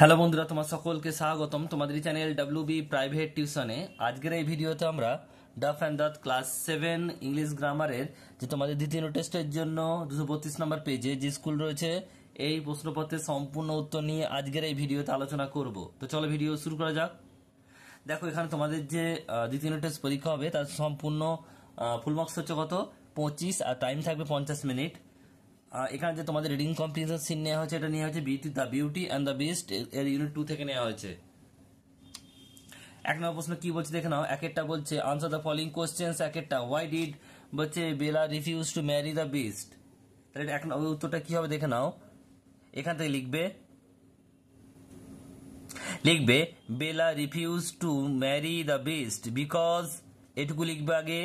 Hello বন্ধুরা, তোমার সকলকে স্বাগতম তোমাদের চ্যানেল ডব্লিউবি প্রাইভেট টিউশনে। আজকের এই ভিডিওতে আমরা ডাফ অ্যান্ড দাঁত ক্লাস 7 ইংলিশ গ্রামারের যে তোমাদের দ্বিতীয় টেস্টের জন্য 232 নম্বর পেজে যে স্কুল রয়েছে এই প্রশ্নপত্রের সম্পূর্ণ উত্তর নিয়ে আজকের এই ভিডিওতে আলোচনা করব। তো চলো ভিডিও শুরু করা যাক। দেখো, এখানে তোমাদের যে দ্বিতীয় টেস্ট পরীক্ষা হবে তার সম্পূর্ণ ফুল মার্কস হচ্ছে কত 25 আর টাইম থাকবে 50 মিনিট। এখানে যে তোমাদের রিডিং কম্পিটিশন সিন নেওয়া হয়েছে, এটা নেওয়া হয়েছে the beauty and the beast এর ইউনিট 2 থেকে নেওয়া হয়েছে। এক নম্বর প্রশ্ন কি বলছে দেখে নাও। এক একটা বলছে আনসার দ্য ফলোইং কোশ্চেন্স। এক একটা হোয়াই ডিড বলছে Belle refuse to marry the Beast. তাহলে এক নম্বর উত্তরটা কি হবে দেখে নাও। এখান থেকে লিখবে Belle refuse to marry the Beast because, এটুকু লিখবে আগে,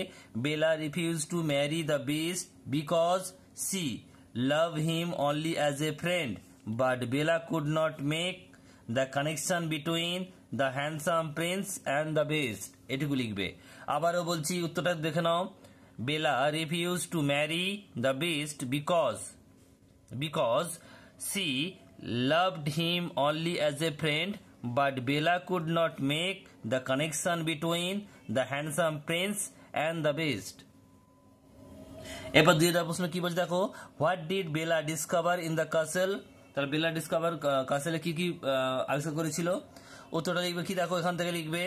Belle refuse to marry the Beast because she love him only as a friend, but Bella could not make the connection between the handsome prince and the beast. এটুকু লিখবে। আবারও বলছি উত্তরটা দেখে নাও। Bella refused to marry the beast because she loved him only as a friend, but Bella could not make the connection between the handsome prince and the beast. এবার দুই প্রশ্ন কি বলছে দেখো। What did Bela discover in the castle. তাহলে Bela discover কাসেলে কি কি আবিষ্কার করেছিল। উত্তরটা লিখবে কি দেখো, এখান থেকে লিখবে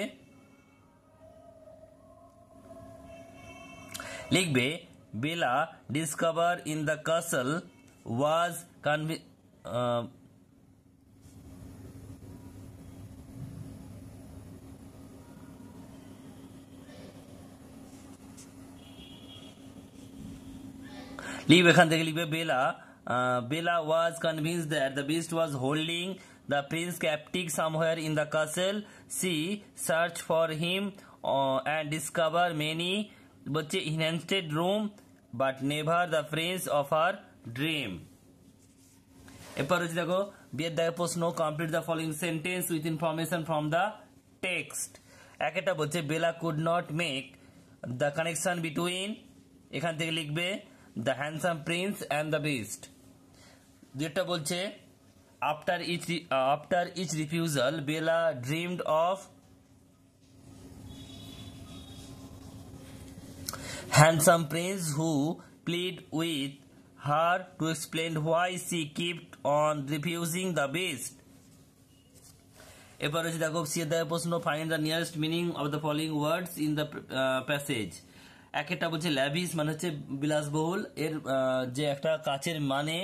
বেলা ডিসকভার ইন দ্য কাসেল ওয়াজ এখান থেকে লিখবে Bella was convinced that the beast was holding the prince captive somewhere in the castle. She searched for him and discovered many enhanced room, but never the prince of her dream. এরপর হচ্ছে দেখো বিয়ের দায়ের প্রশ্ন। Complete the following sentence with information from the text. একটা বলছে Belle could not make the connection between, এখান থেকে লিখবে the handsome prince and the beast. যেটা বলছে after each refusal Bella dreamed of handsome prince who plead with her to explain why she kept on refusing the beast. এবার হচ্ছে দেখো C এর প্রশ্ন। Find the nearest meaning of the following words in the passage. একটা বলছে lavish মানে হচ্ছে বিলাসবহুল, এর যে একটা কাছের মানে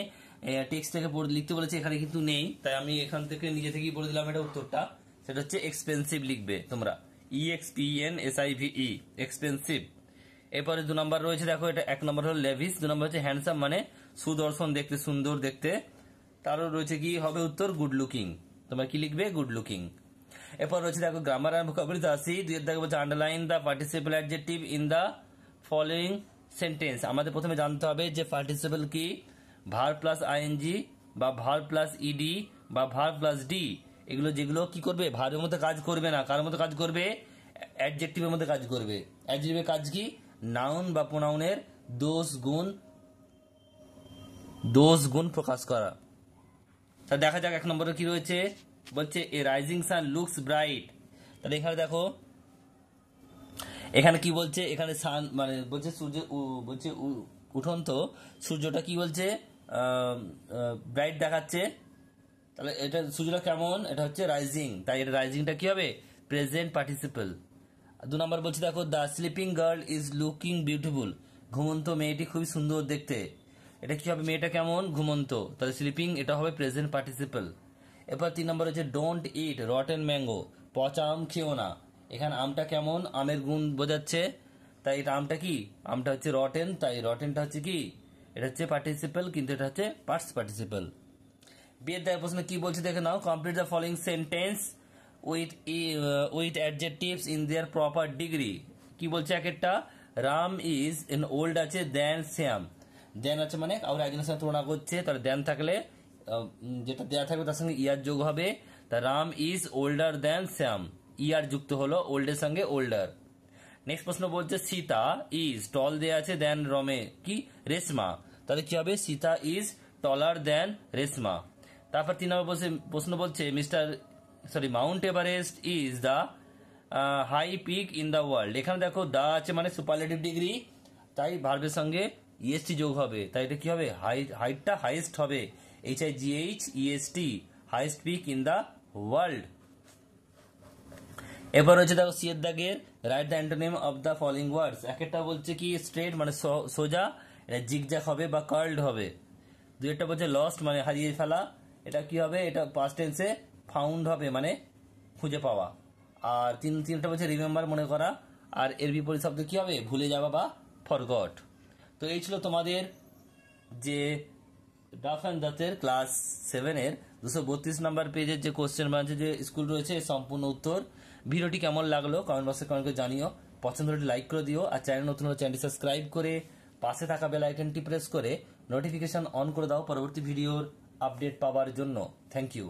টেক্সট থেকে লিখতে বলেছে, এখানে কিন্তু নেই, তাই আমি এখান থেকে নিজে থেকেই বলে দিলাম এটা উত্তরটা। সেটা হচ্ছে এক্সপেন্সিভ লিখবে তোমরা, EXPENSIVE, এক্সপেন্সিভ। এরপরে 2 নম্বর রয়েছে দেখো, এটা 1 নম্বর হলো ল্যাভিস, 2 নম্বর হচ্ছে হ্যান্ডসাম মানে সুদর্শন দেখতে, সুন্দর দেখতে। তারও রয়েছে কি হবে উত্তর গুড লুকিং, তোমরা কি লিখবে গুড লুকিং। এরপর রয়েছে দেখো গ্রামার আর ভোকাবুলারিতে আসি। 2 এর দেখো বলছে underline the participle adjective in the following sentence. আমাদের প্রথমে জানতে হবে যে পার্টিসিপল কি, ভার্ব প্লাস আইএনজি বা ভার্ব প্লাস ইডি বা ভার্ব প্লাস ডি, এগুলো যেগুলো কি করবে ভার্বের মধ্যে কাজ করবে না, কার মধ্যে কাজ করবে, অ্যাডজেক্টিভের মধ্যে কাজ করবে। অ্যাডজেক্টিভের কাজ কি, নাউন বা প্রোনাউনের দোষ গুণ প্রকাশ করা। তা দেখা যাক 1 নম্বরে কি রয়েছে, বলছে a rising sun looks bright. তাহলে এখানে দেখো এখানে কি বলছে, এখানে সান মানে বলছে সূর্য, বলছে উঠন্ত সূর্যটা কি বলছে ব্রাইট দেখাচ্ছে। তাহলে এটা সূর্যটা কেমন, এটা হচ্ছে রাইজিং, তাই এটা রাইজিংটা কি হবে প্রেজেন্ট পার্টিসিপল। 2 নম্বর বলছে দেখো the sleeping girl is looking beautiful, ঘুমন্ত মেয়েটি খুবই সুন্দর দেখতে। এটা কি হবে, মেয়েটা কেমন ঘুমন্ত, তাহলে স্লিপিং এটা হবে প্রেজেন্ট পার্টিসিপল। এরপর 3 নম্বর হচ্ছে ডোন্ট ইট রটেন ম্যাঙ্গো, পচা আম খেও না। এখানে আমটা কেমন, আমের গুণ বোঝাচ্ছে, তাই এটা আমটা কি, আমটা হচ্ছে রটেন, তাই রটেনটা হচ্ছে কি, এটা হচ্ছে পার্টিসিপল, কিন্তু এটা হচ্ছে পাস্ট পার্টিসিপল। বিয়ের দায়ের প্রশ্ন কি বলছে দেখে নাও। Complete the following sentence with adjectives in their proper degree. কি বলছে একটা, রাম ইজ এন ওল্ড আছে দেন শ্যাম, দেন আছে মানে কারোর একজনের সাথে তুলনা করছে, তাহলে দেন থাকলে যেটা দেয়া থাকবে তার সঙ্গে ইয়ার যোগ হবে। তা রাম ইজ ওল্ডার দেন শ্যাম, ইয়ার যুক্ত হলো ওল্ডের সঙ্গে ওল্ডার। নেক্সট প্রশ্ন বলছে সীতা ইজ টল দেয়া আছে দেন রমে কি রেশমা, তাহলে কি হবে Sita is taller than Reshma. তারপর 3 নম্বর প্রশ্ন বলছে mount Everest is the high peak in the world. এখানে দেখো দা আছে মানে সুপারলেটিভ ডিগ্রি, তাই ভার্বের সঙ্গে ইএসটি যোগ হবে, তাই এটা কি হবে, হাইটটা হাইয়েস্ট হবে, HIGHEST, highest peak in the world. এবার হচ্ছে দেখো সি এর দাগের write the antonym of the following ওয়ার্ডস। একটা বলছে কি স্ট্রেট মানে সোজা, এটা জিগজ্যাগ হবে বা কার্লড হবে। দুইটা বলছে লস্ট মানে হারিয়ে ফেলা, এটা কি হবে, এটা পাস্ট টেন্সে ফাউন্ড হবে মানে খুঁজে পাওয়া। আর তিনটা বলছে রিমেম্বার মনে করা, আর এর বিপরীত শব্দ কি হবে, ভুলে যাওয়া বা ফরগট। তো এই ছিল তোমাদের যে ডাফ অ্যান্ড দাঁতের ক্লাস 7-এর 232 নাম্বার পেজের যে কোশ্চেন ব্রাঞ্চে যে স্কুল রয়েছে সম্পূর্ণ উত্তর। ভিডিওটি কেমন লাগলো কমেন্ট বক্সে কমেন্ট করে জানিও, পছন্দ হলে লাইক করে দিও, আর চ্যানেল নতুন হলে চ্যানেলটি সাবস্ক্রাইব করে পাশে থাকা বেল আইকনটি প্রেস করে নোটিফিকেশন অন করে দাও পরবর্তী ভিডিওর আপডেট পাওয়ার জন্য। Thank you.